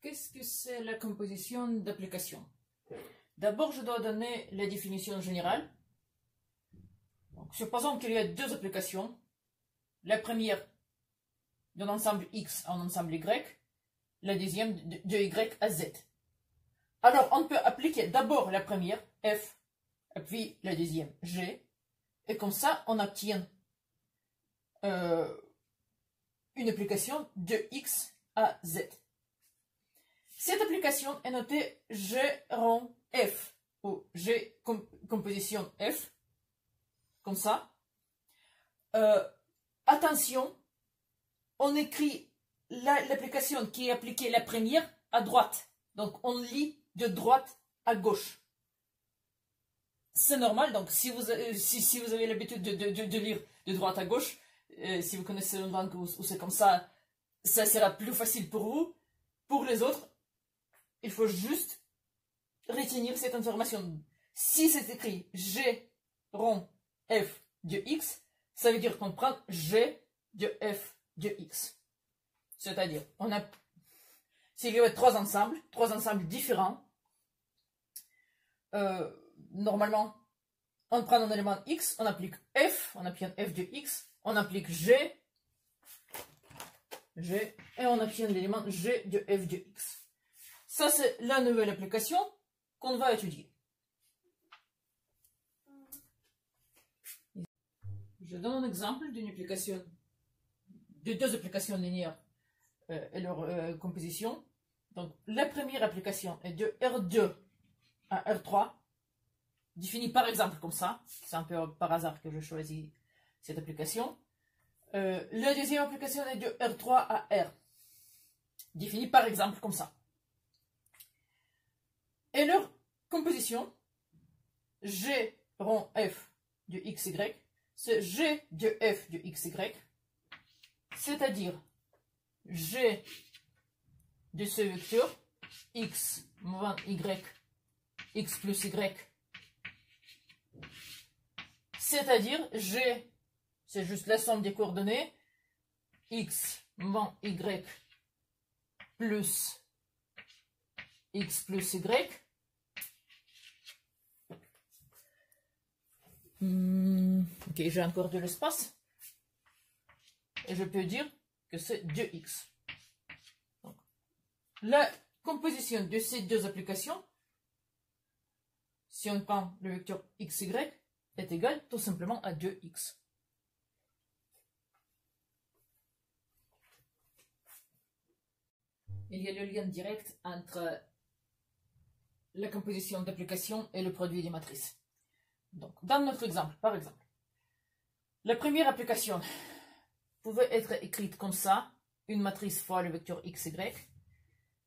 qu'est-ce que c'est la composition d'application? D'abord, je dois donner la définition générale. Donc, supposons qu'il y a deux applications. La première d'un ensemble X à un ensemble Y, la deuxième de Y à Z. Alors, on peut appliquer d'abord la première, F, et puis la deuxième, G, et comme ça, on obtient une application de X à Z. Cette application est notée G rond F, ou G composition F, comme ça. Attention, on écrit l'application qui est appliquée la première à droite. Donc, on lit de droite à gauche. C'est normal, donc si vous avez l'habitude de lire de droite à gauche, si vous connaissez une langue où c'est comme ça sera plus facile pour vous. Pour les autres, il faut juste retenir cette information. Si c'est écrit G rond F de X, ça veut dire qu'on prend G de F de X. C'est-à-dire, s'il y a trois ensembles différents, normalement, on prend un élément X, on applique F, on obtient F de X, on applique G, et on obtient l'élément G de F de X. Ça, c'est la nouvelle application qu'on va étudier. Je donne un exemple d'une application, de deux applications linéaires et leur composition. Donc, la première application est de R2 à R3, définie par exemple comme ça. C'est un peu par hasard que je choisis cette application. La deuxième application est de R3 à R, définie par exemple comme ça. Et leur composition, G rond F de XY, c'est G de F de XY, c'est-à-dire G de ce vecteur, X moins Y, X plus Y, c'est-à-dire G, c'est juste la somme des coordonnées, X moins Y plus X plus Y. Ok, j'ai encore de l'espace. Et je peux dire que c'est 2X. Donc, la composition de ces deux applications, si on prend le vecteur XY, est égale tout simplement à 2X. Il y a le lien direct entre la composition d'application et le produit des matrices. Donc, dans notre exemple, par exemple, la première application pouvait être écrite comme ça, une matrice fois le vecteur XY.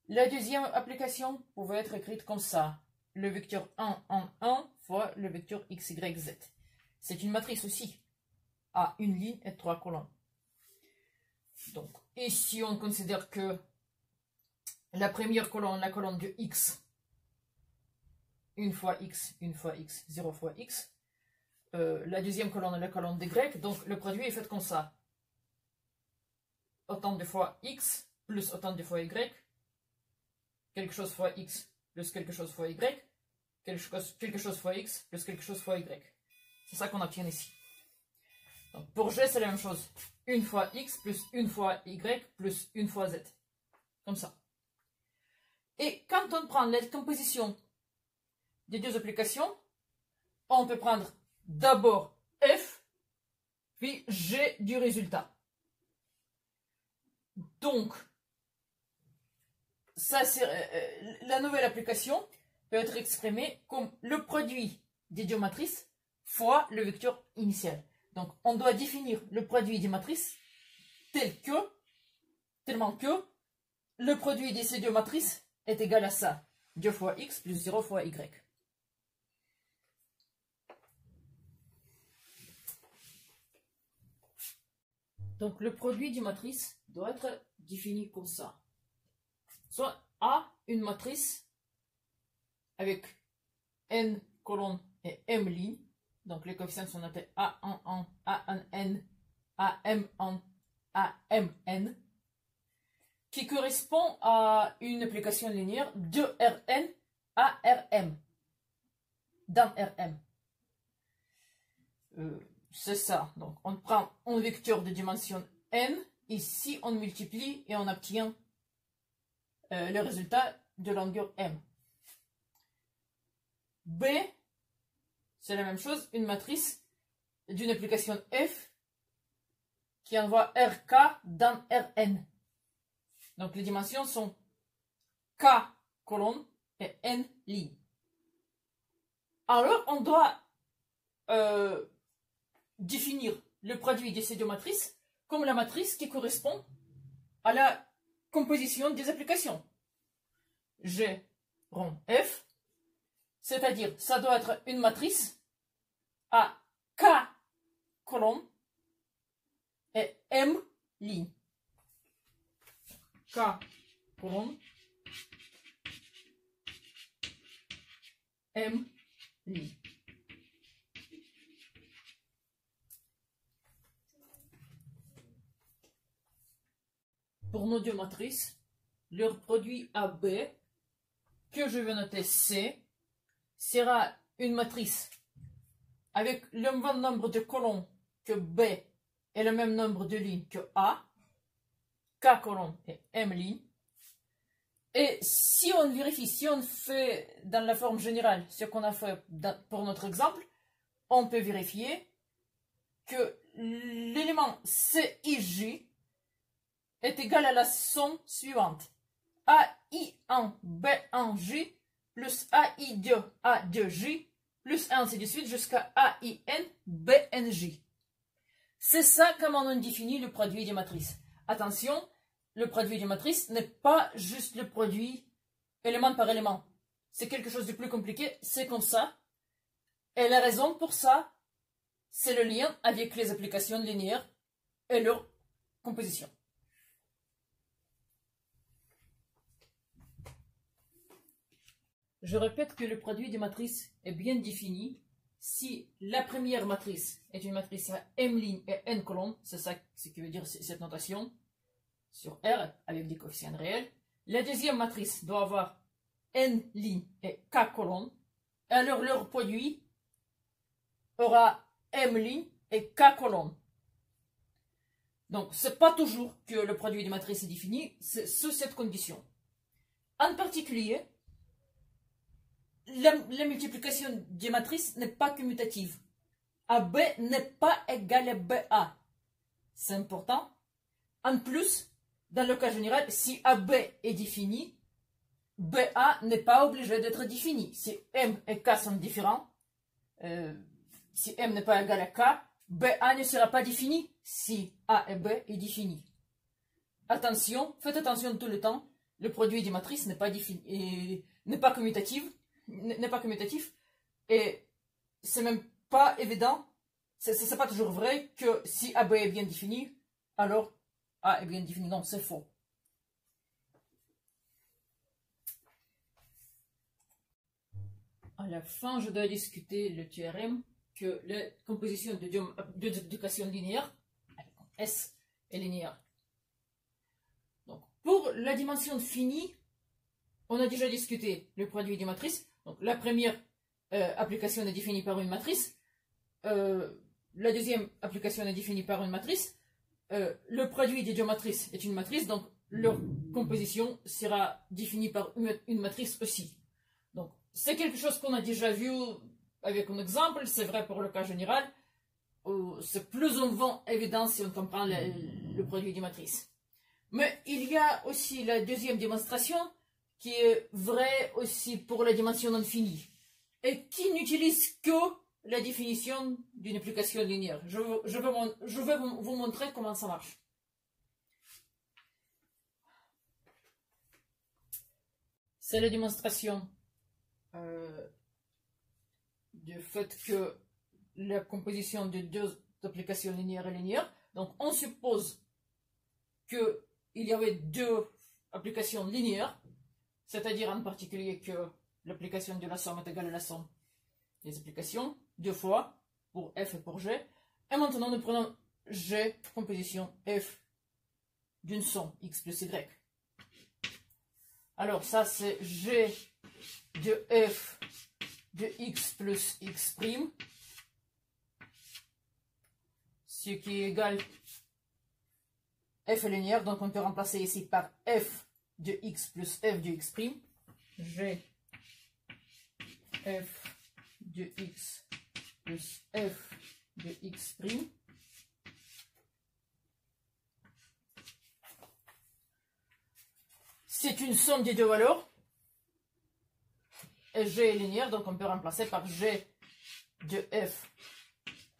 La deuxième application pouvait être écrite comme ça, le vecteur 1 en 1 fois le vecteur XYZ. C'est une matrice aussi, à une ligne et trois colonnes. Donc, ici on considère que la première colonne, la colonne de X, une fois X, 0 fois X. La deuxième colonne est la colonne de Y, donc le produit est fait comme ça. Autant de fois X plus autant de fois Y, quelque chose fois X plus quelque chose fois Y, quelque chose fois X plus quelque chose fois Y. C'est ça qu'on obtient ici. Donc pour G, c'est la même chose. Une fois X plus une fois Y plus une fois Z. Comme ça. Et quand on prend la composition des deux applications, on peut prendre d'abord F, puis G du résultat. Donc, ça, la nouvelle application peut être exprimée comme le produit des deux matrices fois le vecteur initial. Donc, on doit définir le produit des matrices tellement que le produit de ces deux matrices est égal à ça. 2 fois X plus 0 fois Y. Donc, le produit des matrices doit être défini comme ça. Soit A, une matrice avec N colonnes et M lignes. Donc, les coefficients sont notés A1, A1N, AM1, AMN. qui correspond à une application linéaire de Rn à Rm, dans Rm. C'est ça. Donc, on prend un vecteur de dimension n, ici on multiplie et on obtient le résultat de longueur m. B, c'est la même chose, une matrice d'une application f qui envoie Rk dans Rn. Donc les dimensions sont k colonnes et n lignes. Alors on doit définir le produit de ces deux matrices comme la matrice qui correspond à la composition des applications. G rond F, c'est-à-dire ça doit être une matrice à K colonnes et M lignes. K colonnes, M lignes. Pour nos deux matrices, leur produit AB, que je vais noter C, sera une matrice avec le même nombre de colonnes que B et le même nombre de lignes que A, K colonnes et M lignes. Et si on vérifie, si on fait dans la forme générale ce qu'on a fait pour notre exemple, on peut vérifier que l'élément CIJ est égal à la somme suivante. AI1 B1J plus AI2 A2J plus ainsi de suite jusqu'à AIN BNJ. C'est ça comment on définit le produit des matrices. Attention, le produit des matrices n'est pas juste le produit élément par élément. C'est quelque chose de plus compliqué, c'est comme ça. Et la raison pour ça, c'est le lien avec les applications linéaires et leur composition. Je répète que le produit des matrices est bien défini si la première matrice est une matrice à m lignes et n colonnes, c'est ça ce qui veut dire cette notation, sur R avec des coefficients réels. La deuxième matrice doit avoir n lignes et k colonnes, et alors leur produit aura m lignes et k colonnes. Donc, ce n'est pas toujours que le produit des matrices est défini, c'est sous cette condition. En particulier, la multiplication des matrices n'est pas commutative. AB n'est pas égal à BA. C'est important. En plus, dans le cas général, si AB est défini, BA n'est pas obligé d'être défini. Si M et K sont différents, si M n'est pas égal à K, BA ne sera pas défini si A et B est défini. Attention, faites attention tout le temps, le produit des matrices n'est pas défini, n'est pas commutatif, et c'est même pas évident, c'est pas toujours vrai que si AB est bien défini, alors A est bien défini. Non, c'est faux. À la fin, je dois discuter le théorème que la composition de deux applications linéaires, S est linéaire. Donc, pour la dimension finie, on a déjà discuté le produit des matrices. Donc, la première application est définie par une matrice. La deuxième application est définie par une matrice. Le produit des deux matrices est une matrice, donc leur composition sera définie par une matrice aussi. Donc, c'est quelque chose qu'on a déjà vu avec un exemple, c'est vrai pour le cas général. C'est plus ou moins évident si on comprend le produit des matrices. Mais il y a aussi la deuxième démonstration qui est vraie aussi pour la dimension infinie et qui n'utilise que la définition d'une application linéaire. Je vais vous montrer comment ça marche. C'est la démonstration du fait que la composition de deux applications linéaires est linéaire. Donc on suppose qu'il y avait deux applications linéaires, c'est-à-dire en particulier que l'application de la somme est égale à la somme des applications, deux fois, pour f et pour g. Et maintenant, nous prenons g, composition f d'une somme x plus y. Alors ça c'est G de f de x plus x', ce qui est égal, f est linéaire, donc on peut remplacer ici par f de x plus f de x', G f de x plus f de x'. C'est une somme des deux valeurs. Et G est linéaire, donc on peut remplacer par G de f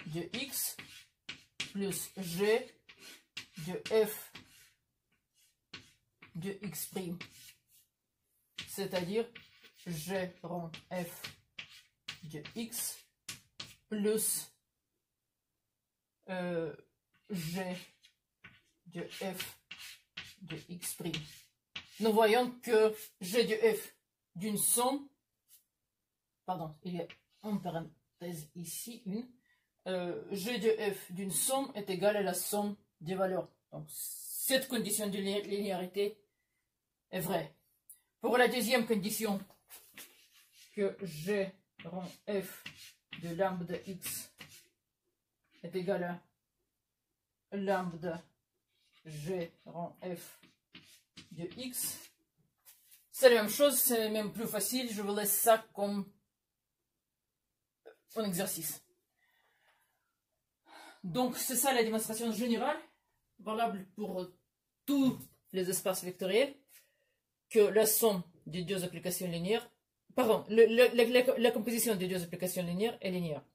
de x plus G de f de x'. C'est-à-dire G rond f de x plus G de f de x'. Nous voyons que G de f d'une somme, pardon, il y a en parenthèse ici une, G de f d'une somme est égal à la somme des valeurs. Donc cette condition de linéarité est vraie. Pour la deuxième condition, que G rond f de lambda x est égal à lambda G rond f de x, c'est la même chose, c'est même plus facile, je vous laisse ça comme un exercice. Donc c'est ça la démonstration générale, valable pour tous les espaces vectoriels, que la somme des deux applications linéaires, pardon, la composition des deux applications linéaires est linéaire.